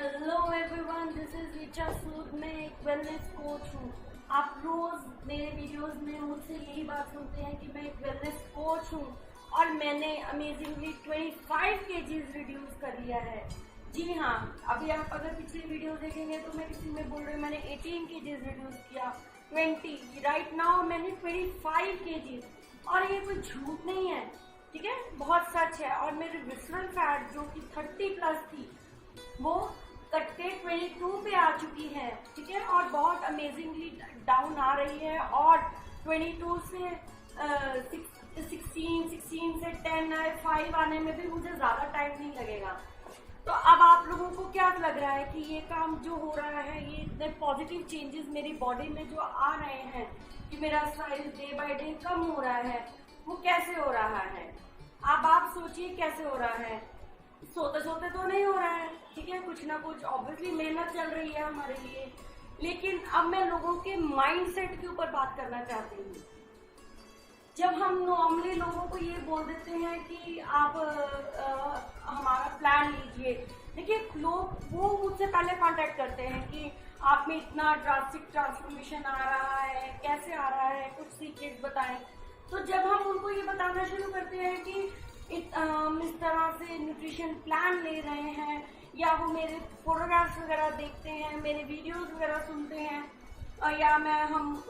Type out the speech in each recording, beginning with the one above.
Hello everyone, this is Richa Sood. मैं एक wellness coach हूँ। आप रोज मेरे वीडियोस में मुझसे यही बात सुनते हैं कि मैं एक वेलनेस कोच हूँ और मैंने अमेजिंगली 25 केजीज रिड्यूस कर लिया है। जी हाँ, अभी आप अगर पिछले वीडियो देखेंगे तो मैं किसी में बोल रही हूँ मैंने 18 केजीज रिड्यूस किया, 20 राइट नाउ मैंने 25 केजीज। और ये कोई झूठ नहीं है, ठीक है, बहुत सच है। और मेरी विसरल फैट जो कि 30 प्लस थी वो कट्टे 22 पे आ चुकी है, ठीक है, और बहुत अमेजिंगली डाउन आ रही है। और 22 से 16 से 10 5 आने में भी मुझे ज़्यादा टाइम नहीं लगेगा। तो अब आप लोगों को क्या लग रहा है कि ये काम जो हो रहा है, ये इतने पॉजिटिव चेंजेस मेरी बॉडी में जो आ रहे हैं कि मेरा साइज डे बाय डे कम हो रहा है, वो कैसे हो रहा है? अब आप सोचिए कैसे हो रहा है। सोते सोते तो नहीं हो रहा है, ठीक है, कुछ ना कुछ ऑब्वियसली मेहनत चल रही है हमारे लिए। लेकिन अब मैं लोगों के माइंडसेट के ऊपर बात करना चाहती हूँ। जब हम नॉर्मली लोगों को ये बोल देते हैं कि आप हमारा प्लान लीजिए, देखिए लोग वो मुझसे पहले कांटेक्ट करते हैं कि आप में इतना ड्रास्टिक ट्रांसफॉर्मेशन आ रहा है, कैसे आ रहा है, कुछ सीक्रेट बताएं। तो जब हम उनको ये बताना शुरू करते हैं कि इस तरह से न्यूट्रिशन प्लान ले रहे हैं, या वो मेरे फोटोग्राफ्स वगैरह देखते हैं, मेरे वीडियोस वगैरह सुनते हैं, या हम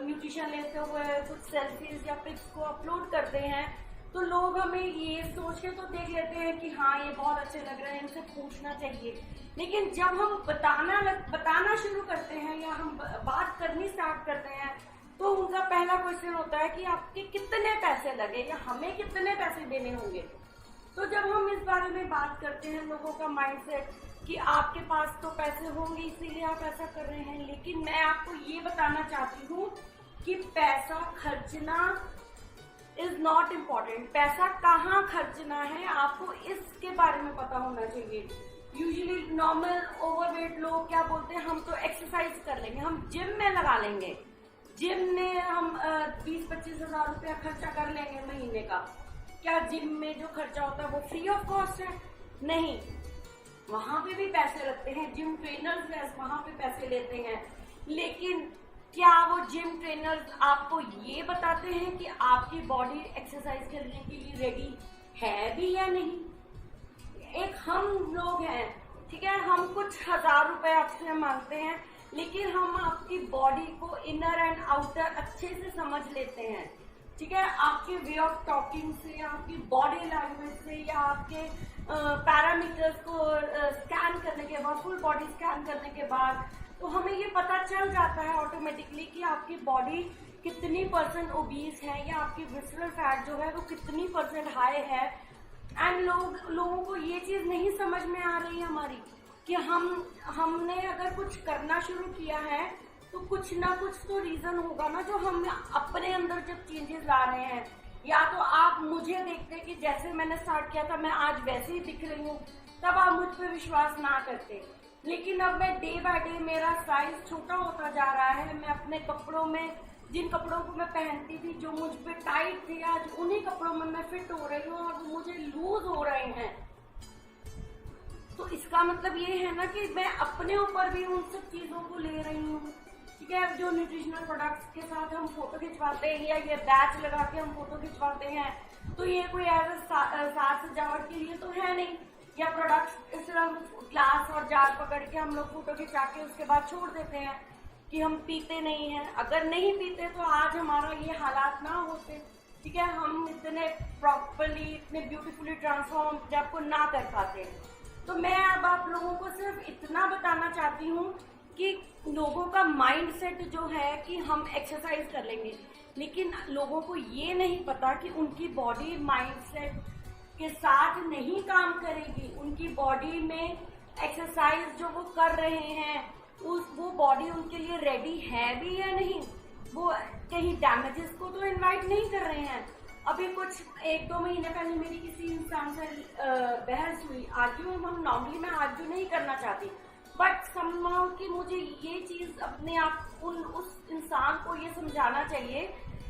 न्यूट्रिशन लेते हुए कुछ सेल्फीज या पिक्स को अपलोड करते हैं, तो लोग हमें ये सोच के तो देख लेते हैं कि हाँ ये बहुत अच्छे लग रहे हैं, इनसे पूछना चाहिए। लेकिन जब हम बताना शुरू करते हैं या हम बात करनी स्टार्ट करते हैं तो उनका पहला क्वेश्चन होता है कि आपके कितने पैसे लगे या हमें कितने पैसे देने होंगे। तो जब हम इस बारे में बात करते हैं, लोगों का माइंडसेट कि आपके पास तो पैसे होंगे इसीलिए आप ऐसा कर रहे हैं, लेकिन मैं आपको ये बताना चाहती हूँ कि पैसा खर्चना इज नॉट इम्पॉर्टेंट। पैसा कहाँ खर्चना है आपको इसके बारे में पता होना चाहिए। यूजुअली नॉर्मल ओवरवेट लोग क्या बोलते हैं, हम तो एक्सरसाइज कर लेंगे, हम जिम में लगा लेंगे, जिम में हम 20-25 हजार रुपया खर्चा कर लेंगे महीने का। क्या जिम में जो खर्चा होता है वो फ्री ऑफ कॉस्ट है? नहीं, वहां पे भी पैसे लगते हैं, जिम ट्रेनर्स वहां पे पैसे लेते हैं। लेकिन क्या वो जिम ट्रेनर्स आपको ये बताते हैं कि आपकी बॉडी एक्सरसाइज करने के लिए रेडी है भी या नहीं? एक हम लोग हैं, ठीक है, हम कुछ हजार रुपए आपसे मांगते हैं, लेकिन हम आपकी बॉडी को इनर एंड आउटर अच्छे से समझ लेते हैं, ठीक है, आपके वे ऑफ टॉकिंग से, आपकी बॉडी लैंग्वेज से, या आपके पैरामीटर्स को स्कैन करने के बाद, फुल बॉडी स्कैन करने के बाद, तो हमें ये पता चल जाता है ऑटोमेटिकली कि आपकी बॉडी कितनी % ओबीस है या आपकी विसरल फैट जो है वो कितनी % हाई है। एंड लोगों को ये चीज नहीं समझ में आ रही है हमारी कि हमने अगर कुछ करना शुरू किया है तो कुछ ना कुछ तो रीजन होगा ना, जो हम अपने अंदर जब चेंजेस ला रहे हैं। या तो आप मुझे देखते कि जैसे मैंने स्टार्ट किया था मैं आज वैसे ही दिख रही हूँ, तब आप मुझ पर विश्वास ना करते। लेकिन अब मैं डे बाय डे मेरा साइज छोटा होता जा रहा है। मैं अपने कपड़ों में, जिन कपड़ों को मैं पहनती थी जो मुझ पे टाइट थे, आज उन्हीं कपड़ों में मैं फिट हो रही हूँ और वो मुझे लूज हो रहे हैं। तो इसका मतलब ये है ना कि मैं अपने ऊपर भी उन सब चीजों को ले रही हूँ, ठीक है। जो न्यूट्रिशनल प्रोडक्ट्स के साथ हम फोटो खिंचवाते हैं या ये बैच लगा के हम फोटो खिंचवाते हैं, तो ये कोई एज साज सजावट के लिए तो है नहीं, या प्रोडक्ट्स इस तरह ग्लास और जार पकड़ के हम लोग फोटो खिंचा के उसके बाद छोड़ देते हैं कि हम पीते नहीं हैं। अगर नहीं पीते तो आज हमारा ये हालात ना होते, ठीक है, हम इतने प्रॉपरली, इतने ब्यूटीफुली ट्रांसफॉर्म जब को ना कर पाते। तो मैं अब आप लोगों को सिर्फ इतना बताना चाहती हूँ कि लोगों का माइंडसेट जो है कि हम एक्सरसाइज कर लेंगे, लेकिन लोगों को ये नहीं पता कि उनकी बॉडी माइंडसेट के साथ नहीं काम करेगी। उनकी बॉडी में एक्सरसाइज जो वो कर रहे हैं वो बॉडी उनके लिए रेडी है भी या नहीं, वो कहीं डैमेजेस को तो इनवाइट नहीं कर रहे हैं। अभी कुछ 1-2 महीने पहले मेरी किसी इंसान से बहस हुई, आर्ग्यू हम नॉर्मली मैं आर्ग्यू नहीं करना चाहती, बट समहाउ कि मुझे ये चीज अपने आप उस इंसान को ये समझाना चाहिए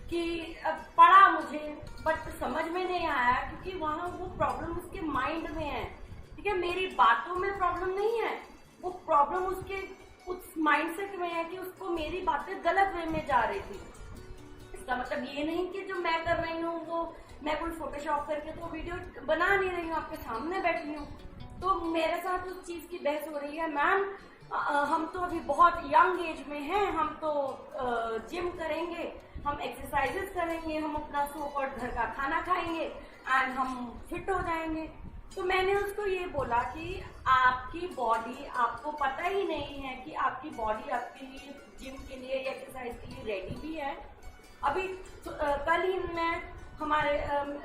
कि पढ़ा मुझे बट समझ में नहीं आया, क्योंकि वहाँ वो प्रॉब्लम उसके माइंड में है, ठीक है, मेरी बातों में प्रॉब्लम नहीं है, वो प्रॉब्लम उसके उस माइंडसेट में है कि उसको मेरी बातें गलत वे में जा रही थी। इसका मतलब ये नहीं कि जो मैं कर रही हूँ वो मैं कोई फोटोशॉप करके तो वीडियो बना नहीं रही हूँ, आपके सामने बैठी हूँ, तो मेरे साथ उस चीज की बहस हो रही है। मैम हम तो अभी बहुत यंग एज में हैं, हम तो जिम करेंगे, हम एक्सरसाइजेस करेंगे, हम अपना सो कॉल्ड घर का खाना खाएंगे एंड हम फिट हो जाएंगे। तो मैंने उसको ये बोला कि आपकी बॉडी, आपको पता ही नहीं है कि आपकी बॉडी आपके लिए जिम के लिए या एक्सरसाइज के लिए रेडी भी है। अभी कल ही मैं हमारे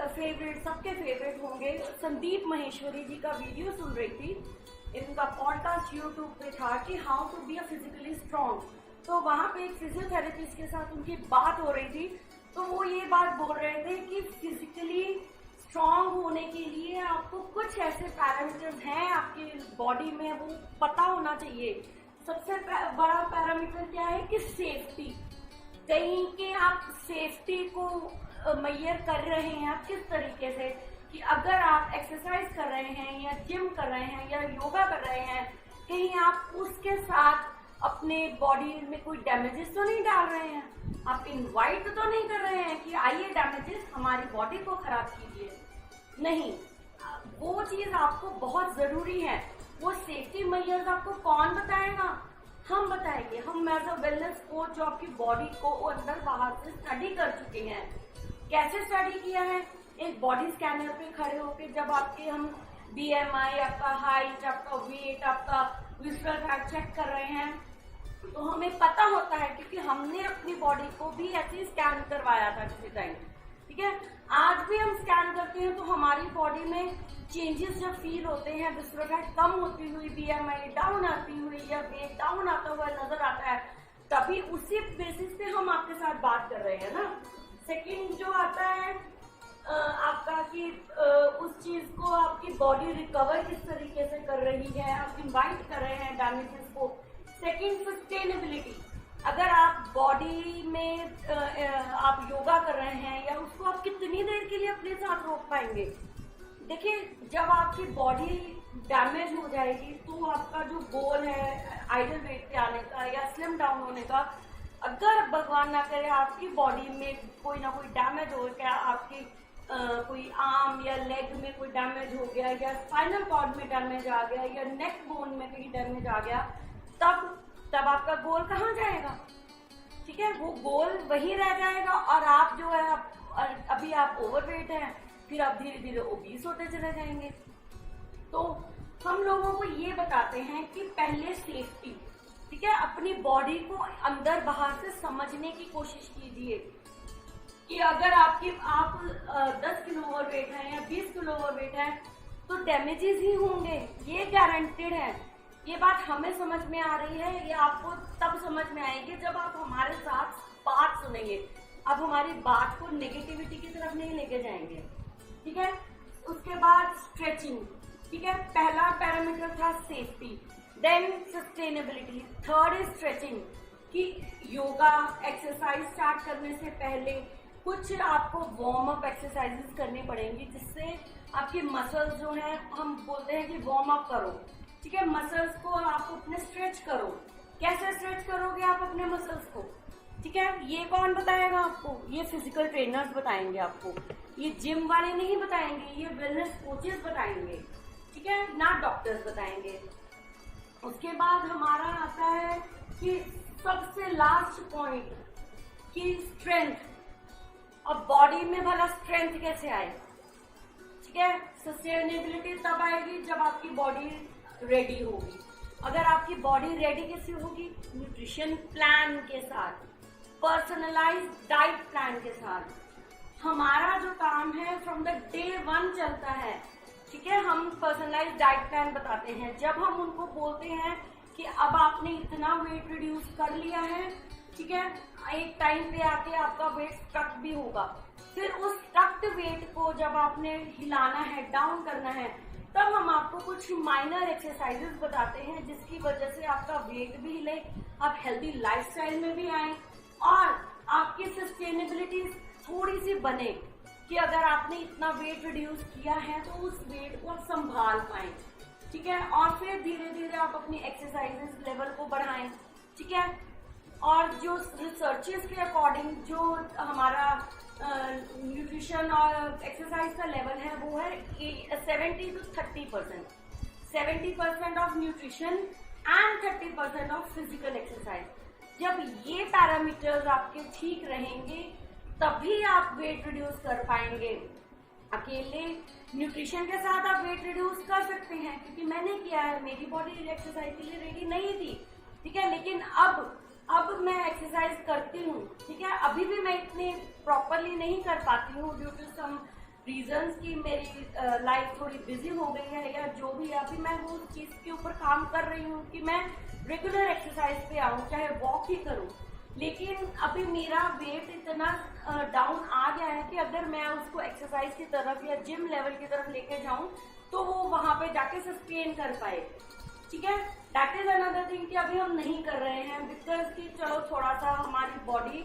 फेवरेट, सबके फेवरेट होंगे, संदीप महेश्वरी जी का वीडियो सुन रही थी। इनका पॉडकास्ट यूट्यूब पे था कि how to be a physically strong. तो वहाँ पे एक फिजियोथेरेपिस्ट के साथ उनकी बात हो रही थी, तो वो ये बात बोल रहे थे कि फिजिकली स्ट्रॉन्ग होने के लिए आपको कुछ ऐसे पैरामीटर्स हैं आपकी बॉडी में, वो पता होना चाहिए। सबसे बड़ा पैरामीटर क्या है कि सेफ्टी, कहीं के आप सेफ्टी को मेजर कर रहे हैं आप किस तरीके से, कि अगर आप एक्सरसाइज कर रहे हैं या जिम कर रहे हैं या योगा कर रहे हैं, कहीं आप उसके साथ अपने बॉडी में कोई डैमेजेस तो नहीं डाल रहे हैं, आप इनवाइट तो नहीं कर रहे हैं कि आइए डैमेजेस हमारी बॉडी को खराब कीजिए। नहीं, वो चीज आपको बहुत जरूरी है। वो सेफ्टी मेजर्स आपको कौन बताएगा? हम बताएंगे। हम एज अ वेलनेस कोच जो आपकी बॉडी को अंदर बाहर से स्टडी कर चुके हैं। कैसे स्टडी किया है? एक बॉडी स्कैनर पे खड़े होकर जब आपके हम BMI, आपका हाइट, आपका वेट, आपका विजुअल फैट चेक कर रहे हैं, तो हमें पता होता है क्योंकि हमने अपनी बॉडी को भी ऐसे ही स्कैन करवाया था किसी टाइम। ठीक है, आज भी हम स्कैन करते हैं तो हमारी बॉडी में चेंजेस जब फील होते हैं, विजुअल फैट कम होती हुई, BMI डाउन आती हुई या वेट डाउन आता हुआ नजर आता है, तभी उसी बेसिस पे हम आपके साथ बात कर रहे हैं ना। सेकंड जो आता है आपका कि उस चीज को आपकी बॉडी रिकवर किस तरीके से कर रही है, आप इनवाइट कर रहे हैं डैमेजेस को। सेकंड, सस्टेनेबिलिटी, अगर आप बॉडी में आप योगा कर रहे हैं या उसको आप कितनी देर के लिए अपने साथ रोक पाएंगे। देखिए, जब आपकी बॉडी डैमेज हो जाएगी तो आपका जो गोल है आइडल वेट पे आने का या स्लिम डाउन होने का, अगर भगवान ना करे आपकी बॉडी में कोई ना कोई डैमेज हो गया, आपकी कोई आर्म या लेग में कोई डैमेज हो गया या स्पाइनल कॉर्ड में डैमेज आ गया या नेक बोन में कहीं डैमेज आ गया, तब आपका गोल कहाँ जाएगा? ठीक है, वो गोल वहीं रह जाएगा और आप जो है अभी आप ओवरवेट हैं, फिर आप धीरे धीरे ओबीस होते चले जाएंगे। तो हम लोगों को ये बताते हैं कि पहले सेफ्टी, ठीक है, अपनी बॉडी को अंदर बाहर से समझने की कोशिश कीजिए कि अगर आप 10 किलो ओवरवेट है या 20 किलो ओवरवेट है तो डैमेजेस ही होंगे, ये गारंटेड है। ये बात हमें समझ में आ रही है, ये आपको तब समझ में आएगी जब आप हमारे साथ बात सुनेंगे। अब हमारी बात को नेगेटिविटी की तरफ नहीं लेके जाएंगे। ठीक है, उसके बाद स्ट्रेचिंग। ठीक है, पहला पैरामीटर था safety, then sustainability, third is stretching, कि योगा एक्सरसाइज स्टार्ट करने से पहले कुछ आपको वार्म अप एक्सरसाइजेस करनी पड़ेंगी जिससे आपकी मसल्स जो हैं, हम बोलते हैं कि वार्म अप करो। ठीक है, मसल्स को आप अपने स्ट्रेच करो। कैसे स्ट्रेच करोगे आप अपने मसल्स को? ठीक है, ये कौन बताएगा आपको? ये फिजिकल ट्रेनर्स बताएंगे आपको, ये जिम वाले नहीं बताएंगे, ये वेलनेस कोचेस बताएंगे। ठीक है, ना डॉक्टर्स बताएंगे। उसके बाद हमारा आता है कि सबसे लास्ट पॉइंट कि स्ट्रेंथ, अब बॉडी में भला स्ट्रेंथ कैसे आए? ठीक है, सस्टेनेबिलिटी तब आएगी जब आपकी बॉडी रेडी होगी। अगर आपकी बॉडी रेडी कैसे होगी? न्यूट्रिशन प्लान के साथ, पर्सनलाइज डाइट प्लान के साथ। हमारा जो काम है फ्रॉम द डे 1 चलता है। ठीक है, हम पर्सनलाइज डाइट प्लान बताते हैं। जब हम उनको बोलते हैं कि अब आपने इतना वेट रिड्यूस कर लिया है, ठीक है, एक टाइम पे आके आपका वेट स्ट्रक भी होगा, फिर उस स्ट्रक्ड वेट को जब आपने हिलाना है, डाउन करना है, तब हम आपको कुछ माइनर एक्सरसाइजेस बताते हैं जिसकी वजह से आपका वेट भी हिले, आप हेल्दी लाइफस्टाइल में भी आए और आपकी सस्टेनेबिलिटी थोड़ी सी बने कि अगर आपने इतना वेट रिड्यूस किया है तो उस वेट को आप संभाल पाए। ठीक है। और फिर धीरे धीरे आप अपनी एक्सरसाइजेस लेवल को बढ़ाएं, ठीक है। और जो रिसर्चेस के अकॉर्डिंग जो हमारा न्यूट्रिशन और एक्सरसाइज का लेवल है वो है 70 to 30%। 70% of nutrition and 30% of physical exercise. जब ये पैरामीटर्स आपके ठीक रहेंगे तभी आप वेट रिड्यूस कर पाएंगे। अकेले न्यूट्रिशन के साथ आप वेट रिड्यूस कर सकते हैं, क्योंकि मैंने किया है, मेरी बॉडी एक्सरसाइज के लिए रेडी नहीं थी, ठीक है। लेकिन अब मैं एक्सरसाइज करती हूँ, ठीक है। अभी भी मैं इतनी प्रॉपरली नहीं कर पाती हूँ ड्यू टू सम रीजंस की मेरी लाइफ थोड़ी बिजी हो गई है या जो भी। अभी मैं वो चीज के ऊपर काम कर रही हूँ कि मैं रेगुलर एक्सरसाइज पे आऊँ, चाहे वॉक ही करूँ। लेकिन अभी मेरा वेट इतना डाउन आ गया है कि अगर मैं उसको एक्सरसाइज की तरफ या जिम लेवल की तरफ लेके जाऊं तो वो वहां पे जाके सस्टेन कर पाए, ठीक है। दैट इज अनदर थिंग कि अभी हम नहीं कर रहे हैं बिकॉज कि चलो थोड़ा सा हमारी बॉडी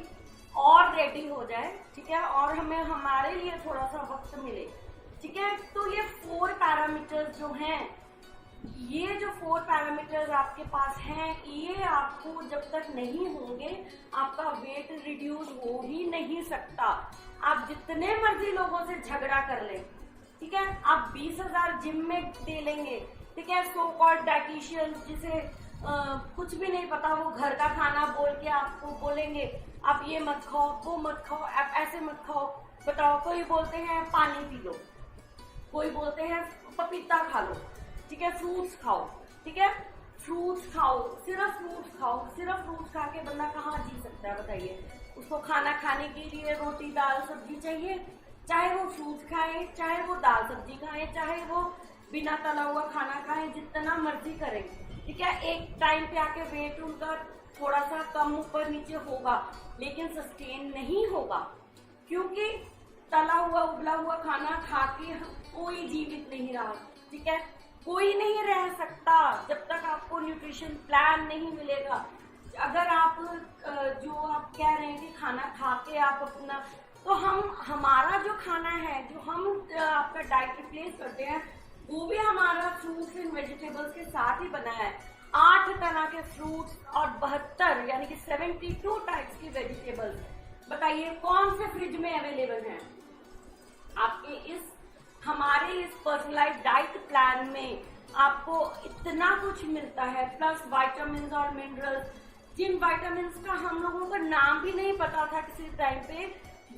और रेडी हो जाए, ठीक है, और हमें हमारे लिए थोड़ा सा वक्त मिले, ठीक है। तो ये 4 पैरामीटर्स जो हैं, ये जो 4 पैरामीटर्स आपके पास हैं, ये आपको जब तक नहीं होंगे आपका वेट रिड्यूस हो ही नहीं सकता। आप जितने मर्जी लोगों से झगड़ा कर लें, ठीक है, आप 20,000 जिम में दे लेंगे, ठीक है, सो कॉल्ड डाइटिशियंस जिसे कुछ भी नहीं पता, वो घर का खाना बोल के आपको बोलेंगे आप ये मत खाओ, वो मत खाओ, आप ऐसे मत खाओ। बताओ, कोई बोलते हैं पानी पी लो, कोई बोलते हैं पपीता खा लो, ठीक है, फ्रूट्स खाओ, ठीक है, फ्रूट्स खाओ, सिर्फ फ्रूट्स खाओ। सिर्फ फ्रूट्स खा के बंदा कहाँ जी सकता है बताइए। उसको खाना खाने के लिए रोटी दाल सब्जी चाहिए, चाहे वो फ्रूट्स खाए, चाहे वो दाल सब्जी खाए, चाहे वो बिना तला हुआ खाना खाए, जितना मर्जी करें, ठीक है। एक टाइम पे आके वेट उनका थोड़ा सा कम ऊपर नीचे होगा, लेकिन सस्टेन नहीं होगा, क्योंकि तला हुआ उबला हुआ खाना खा के कोई जीवित नहीं रहा, ठीक है। कोई नहीं रह सकता जब तक आपको न्यूट्रिशन प्लान नहीं मिलेगा। अगर आप जो आप कह रहे हैं कि खाना खा के आप अपना, तो हमारा जो खाना है, जो हम आपका डाइट रिप्लेस करते हैं, वो भी हमारा फ्रूट्स एंड वेजिटेबल्स के साथ ही बना है। 8 तरह के फ्रूट्स और 72 यानी कि 72 टाइप्स की वेजिटेबल्स। बताइए कौन से फ्रिज में अवेलेबल हैं? आपके हमारे इस पर्सनलाइज्ड डाइट प्लान में आपको इतना कुछ मिलता है, प्लस विटामिन और मिनरल्स, जिन विटामिन का हम लोगों को नाम भी नहीं पता था किसी टाइम पे,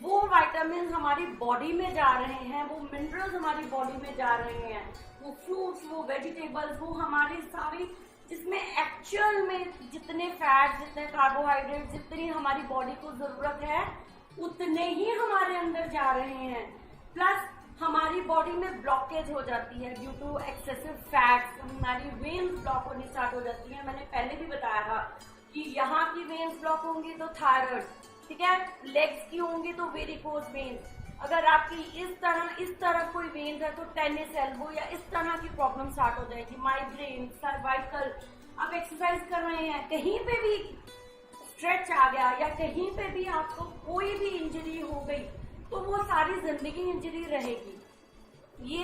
वो विटामिन हमारी बॉडी में जा रहे हैं, वो मिनरल्स हमारी बॉडी में जा रहे हैं, वो फ्रूट्स, वो वेजिटेबल्स, वो हमारी सारी, जिसमें एक्चुअल में जितने फैट, जितने कार्बोहाइड्रेट, जितनी हमारी बॉडी को जरूरत है उतने ही हमारे अंदर जा रहे हैं। प्लस हमारी बॉडी में ब्लॉकेज हो जाती है ड्यू टू एक्सेसिव फैट्स, हमारी वेन्स ब्लॉक होनी स्टार्ट हो जाती है। मैंने पहले भी बताया था कि यहाँ की वेन्स ब्लॉक होंगी तो थायराइड, ठीक है, लेग्स की होंगी तो वेरिकोज वेन्स। अगर आपकी इस तरह कोई वेन्स है तो टेनिस एल्बो या इस तरह की प्रॉब्लम स्टार्ट हो जाएगी, माइग्रेन, सर्वाइकल। आप एक्सरसाइज कर रहे हैं, कहीं पे भी स्ट्रेच आ गया या कहीं पे भी आपको कोई भी इंजरी हो गई तो वो सारी जिंदगी इंजरी रहेगी। ये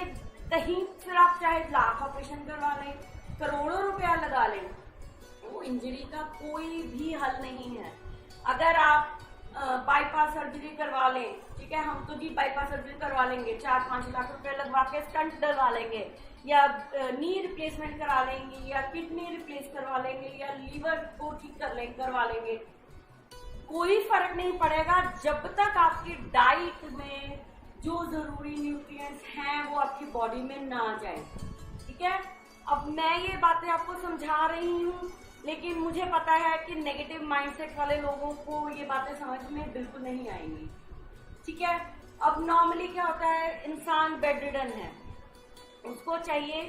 कहीं फिर आप चाहे लाख ऑपरेशन करवा लें, करोड़ों रुपया लगा लें, वो इंजरी का कोई भी हल नहीं है। अगर आप बाईपास सर्जरी करवा लें, ठीक है, हम तो जी बाईपास सर्जरी करवा लेंगे, 4-5 लाख रुपए लगवा के स्टंट डलवा लेंगे, या नी रिप्लेसमेंट करा लेंगे, या किडनी रिप्लेस करवा लेंगे, या लीवर को ठीक करवा लेंगे, कोई फर्क नहीं पड़ेगा जब तक आपकी डाइट में जो जरूरी न्यूट्रिएंट्स हैं वो आपकी बॉडी में ना जाए, ठीक है। अब मैं ये बातें आपको समझा रही हूँ, लेकिन मुझे पता है कि नेगेटिव माइंडसेट वाले लोगों को ये बातें समझ में बिल्कुल नहीं आएंगी, ठीक है। अब नॉर्मली क्या होता है, इंसान बेड रिडन है, उसको चाहिए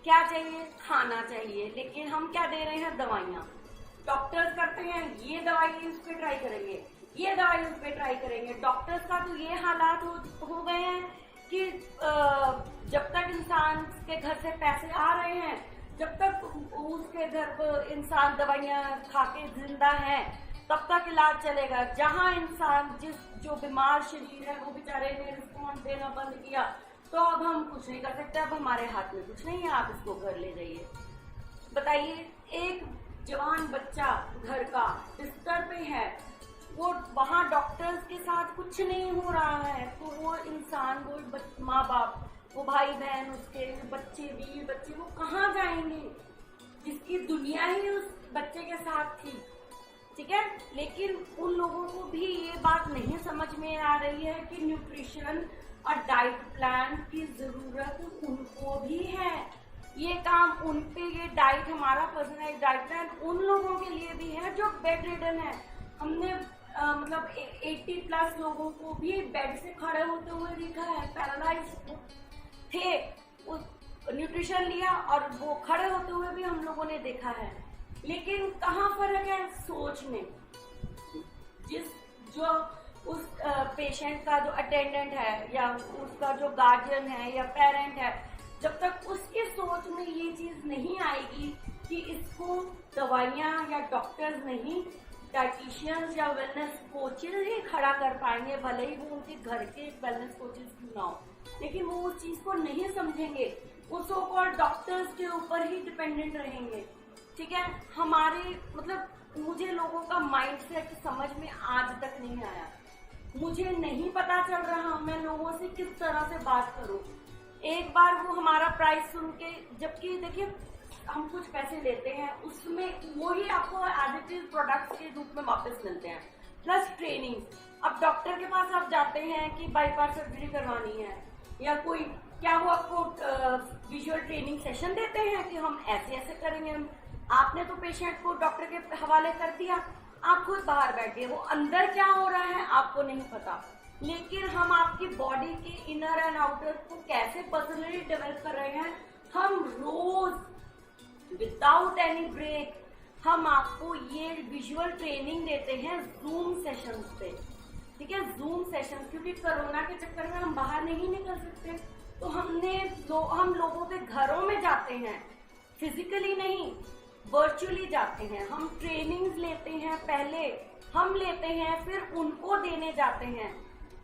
क्या चाहिए, खाना चाहिए, लेकिन हम क्या दे रहे हैं, दवाइयाँ। डॉक्टर्स करते हैं ये दवाई उस पर ट्राई करेंगे, ये दवाई उस पर ट्राई करेंगे। डॉक्टर्स का तो ये हालात हो गए हैं कि जब तक इंसान के घर से पैसे आ रहे हैं, जब तक उसके घर पर इंसान दवाइयाँ खा के जिंदा है, तब तक इलाज चलेगा। जहां इंसान जो बीमार शरीर है वो बेचारे ने रिस्पॉन्स देना बंद किया, तो तो अब हम कुछ नहीं कर सकते, अब हमारे हाथ में कुछ नहीं है, आप इसको घर ले जाइए। बताइए, एक जवान बच्चा घर का बिस्तर पे है, वो वहाँ डॉक्टर्स के साथ कुछ नहीं हो रहा है, तो वो इंसान, वो माँ बाप, वो भाई बहन, उसके बच्चे, बीवी बच्चे, वो कहाँ जाएंगे जिसकी दुनिया ही उस बच्चे के साथ थी। ठीक है, लेकिन उन लोगों को भी ये बात नहीं समझ में आ रही है कि न्यूट्रिशन और डाइट प्लान की जरूरत उनको भी है। ये काम उन पे, ये डाइट, हमारा पर्सनलाइज्ड डाइट प्लान उन लोगों के लिए भी है जो बेड रिडन है। हमने मतलब 80+ लोगों को भी बेड से खड़े होते हुए देखा है, पैरालाइज थे, उस न्यूट्रिशन लिया और वो खड़े होते हुए भी हम लोगों ने देखा है। लेकिन कहाँ फर्क है? सोच में। जो उस पेशेंट का जो अटेंडेंट है या उसका जो गार्जियन है या पेरेंट है, जब तक उसकी सोच में ये चीज नहीं आएगी कि इसको दवाइयाँ या डॉक्टर्स नहीं, डाइटिशियंस या वेलनेस कोचेज ही खड़ा कर पाएंगे, भले ही वो उनके घर के वेलनेस कोचेज क्यों ना हो, लेकिन वो उस चीज को नहीं समझेंगे, वो सो कॉल्ड डॉक्टर्स के ऊपर ही डिपेंडेंट रहेंगे। ठीक है, हमारे मतलब मुझे लोगों का माइंडसेट समझ में आज तक नहीं आया, मुझे नहीं पता चल रहा मैं लोगों से किस तरह से बात करूं। एक बार वो हमारा प्राइस सुन के, जबकि देखिए हम कुछ पैसे लेते हैं, उसमें वही आपको एडिटिव प्रोडक्ट्स के रूप में वापस मिलते हैं, प्लस ट्रेनिंग। अब डॉक्टर के पास आप जाते हैं कि बाईपास सर्जरी करवानी है या कोई, क्या वो आपको विजुअल ट्रेनिंग सेशन देते हैं कि हम ऐसे ऐसे करेंगे। आपने तो पेशेंट को डॉक्टर के हवाले कर दिया, आप खुद बाहर बैठिए, वो अंदर क्या हो रहा है आपको नहीं पता। लेकिन हम आपकी बॉडी के इनर एंड आउटर को कैसे पर्सनली डेवलप कर रहे हैं, हम रोज विदाउट एनी ब्रेक हम आपको ये विजुअल ट्रेनिंग देते हैं जूम सेशंस पे। ठीक है, जूम सेशंस, क्योंकि कोरोना के चक्कर में हम बाहर नहीं निकल सकते, तो हम लोगों के घरों में जाते हैं, फिजिकली नहीं वर्चुअली जाते हैं, हम ट्रेनिंग्स लेते हैं, पहले हम लेते हैं फिर उनको देने जाते हैं।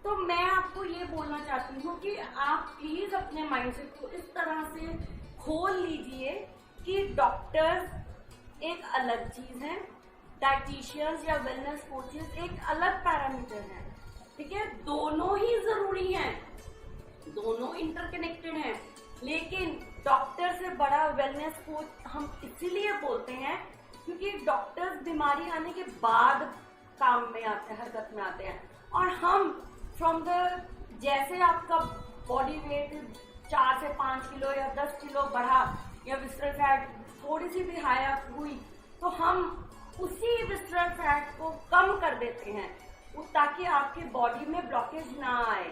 तो मैं आपको ये बोलना चाहती हूँ कि आप प्लीज अपने माइंडसेट को इस तरह से खोल लीजिए कि डॉक्टर्स एक अलग चीज है, डाइटिशियंस या वेलनेस कोचेस एक अलग पैरामीटर है। ठीक है, दोनों ही जरूरी हैं, दोनों इंटरकनेक्टेड हैं, लेकिन डॉक्टर से बड़ा वेलनेस कोच हम इसीलिए बोलते हैं क्योंकि डॉक्टर्स बीमारी आने के बाद काम में आते हैं, हरकत में आते हैं, और हम फ्रॉम द, जैसे आपका बॉडी वेट 4 से 5 किलो या 10 किलो बढ़ा या विस्ट्रल फैट थोड़ी सी भी हाई हुई, तो हम उसी विस्ट्रल फैट को कम कर देते हैं ताकि आपके बॉडी में ब्लॉकेज ना आए।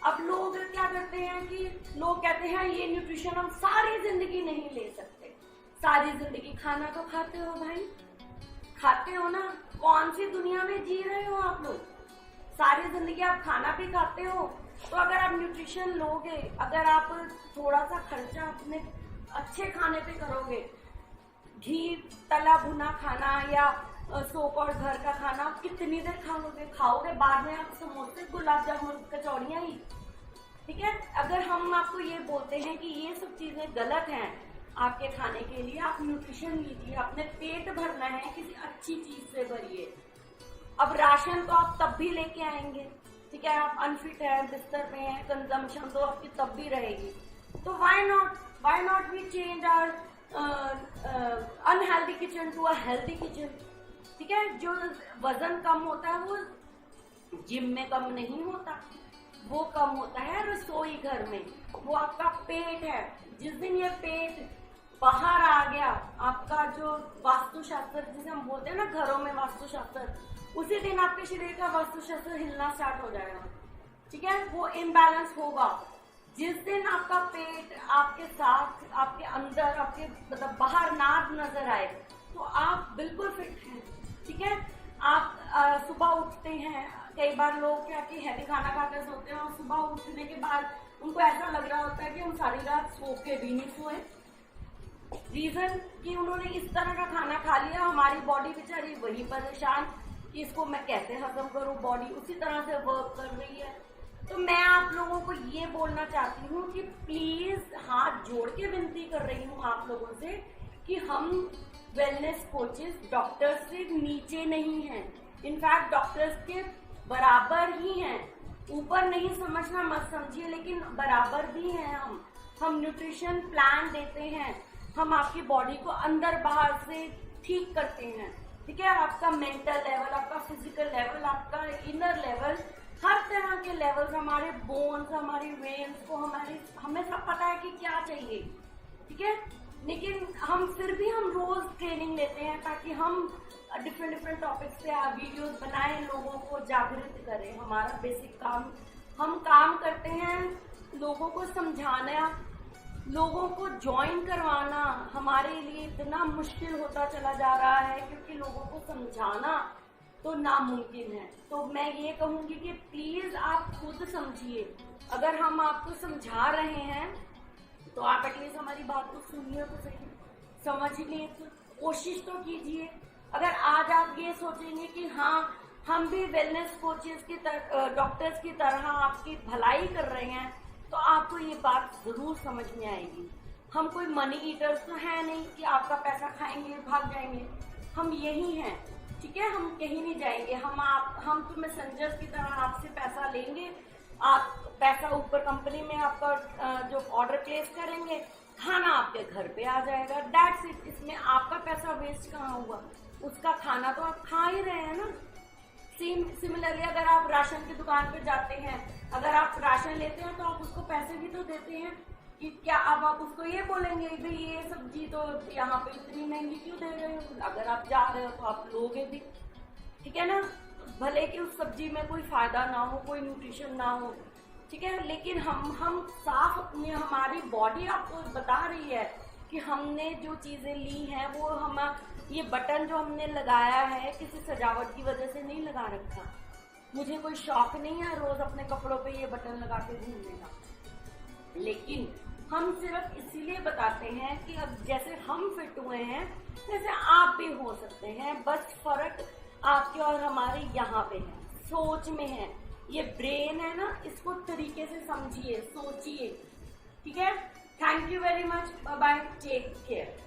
अब लोग क्या करते हैं कि लोग कहते हैं ये न्यूट्रिशन हम सारी जिंदगी नहीं ले सकते। सारी जिंदगी खाना तो खाते हो भाई, खाते हो ना, कौन सी दुनिया में जी रहे हो आप लोग? सारी जिंदगी आप खाना भी खाते हो, तो अगर आप न्यूट्रिशन लोगे, अगर आप थोड़ा सा खर्चा अपने अच्छे खाने पे करोगे, घी तला भुना खाना या सोकौड़ घर का खाना आप कितनी देर खाओगे, बाद में आप समोसे, गुलाब जामुन, कचौड़ियाँ ही। ठीक है, अगर हम आपको ये बोलते हैं कि ये सब चीजें गलत हैं आपके खाने के लिए, आप न्यूट्रिशन लीजिए, अपने पेट भरना है किसी अच्छी चीज से भरिए। अब राशन तो आप तब भी लेके आएंगे, ठीक है, आप अनफिट है, बिस्तर पे हैं, कंजम्पशन तो आपकी तब भी रहेगी, तो why not we change our unhealthy kitchen to a healthy kitchen. ठीक है, जो वजन कम होता है वो जिम में कम नहीं होता, वो कम होता है रसोई घर में। वो आपका पेट है, जिस दिन ये पेट बाहर आ गया, आपका जो वास्तुशास्त्र जिसे हम बोलते हैं ना घरों में वास्तुशास्त्र, उसी दिन आपके शरीर का वास्तुशास्त्र हिलना स्टार्ट हो जाएगा। ठीक है, वो इम्बैलेंस होगा। जिस दिन आपका पेट आपके साथ, आपके अंदर, आपके मतलब बाहर ना नजर आए, तो आप बिल्कुल फिट हैं। ठीक है, आप सुबह उठते हैं, कई बार लोग क्या कि हैवी खाना खाकर सोते हैं और सुबह उठने के बाद उनको ऐसा लग रहा होता है कि हम सारी रात सो के भी नहीं सोए। रीजन कि उन्होंने इस तरह का खाना खा लिया, हमारी बॉडी बेचारी वही परेशान कि इसको मैं कैसे हजम करूं, बॉडी उसी तरह से वर्क कर रही है। तो मैं आप लोगों को ये बोलना चाहती हूँ कि प्लीज हाथ जोड़ के विनती कर रही हूँ आप लोगों से कि हम वेलनेस कोचेस डॉक्टर्स से नीचे नहीं हैं, इनफैक्ट डॉक्टर्स के बराबर ही हैं। ऊपर नहीं समझना मत समझिए, लेकिन बराबर भी हैं हम न्यूट्रिशन प्लान देते हैं, हम आपकी बॉडी को अंदर बाहर से ठीक करते हैं, ठीक है। आपका मेंटल लेवल, आपका फिजिकल लेवल, आपका इनर लेवल, हर तरह के लेवल्स, हमारे बोन्स, हमारी वेन्स को हमें सब पता है कि क्या चाहिए, ठीक है। लेकिन फिर भी हम रोज ट्रेनिंग लेते हैं ताकि हम डिफरेंट टॉपिक्स पे वीडियोस बनाएं, लोगों को जागृत करें। हमारा बेसिक काम, हम काम करते हैं लोगों को समझाना, लोगों को ज्वाइन करवाना हमारे लिए इतना मुश्किल होता चला जा रहा है क्योंकि लोगों को समझाना तो नामुमकिन है। तो मैं ये कहूंगी कि प्लीज आप खुद समझिए। अगर हम आपको समझा रहे हैं तो आप एटलीस्ट हमारी बात को सुनिए तो सही, समझिए तो कोशिश तो कीजिए। अगर आज आप ये सोचेंगे कि हाँ हम भी वेलनेस कोचेस की डॉक्टर्स की तरह आपकी भलाई कर रहे हैं, तो आपको ये बात जरूर समझ में आएगी। हम कोई मनी ईटर्स तो है नहीं कि आपका पैसा खाएंगे भाग जाएंगे, हम यही हैं, ठीक है। हम कहीं नहीं जाएंगे, हम तो मैसेंजर्स की तरह आपसे पैसा लेंगे, आप पैसा ऊपर कंपनी में आपका जो ऑर्डर प्लेस करेंगे, खाना आपके घर पे आ जाएगा, दैट्स इट। इसमें आपका पैसा वेस्ट कहाँ हुआ, उसका खाना तो आप खा ही रहे हैं ना। सिमिलरली अगर आप राशन की दुकान पे जाते हैं, अगर आप राशन लेते हैं तो आप उसको पैसे भी तो देते हैं कि क्या अब आप उसको ये बोलेंगे भाई ये सब्जी तो यहाँ पे इतनी महंगी क्यों दे रहे हो। अगर आप जा रहे हो तो आप लोगे भी, ठीक है ना, भले कि उस सब्जी में कोई फायदा ना हो, कोई न्यूट्रिशन ना हो, ठीक है। लेकिन हम साफ अपने, हमारी बॉडी आपको बता रही है कि हमने जो चीजें ली हैं वो ये बटन जो हमने लगाया है किसी सजावट की वजह से नहीं लगा रखा। मुझे कोई शौक नहीं है रोज अपने कपड़ों पे ये बटन लगा के घूमने का, लेकिन हम सिर्फ इसीलिए बताते हैं कि अब जैसे हम फिट हुए हैं वैसे आप भी हो सकते हैं। बस फर्क आपके और हमारे यहाँ पे है, सोच में है। ये ब्रेन है ना, इसको तरीके से समझिए, सोचिए, ठीक है। Thank you very much, bye bye, take care.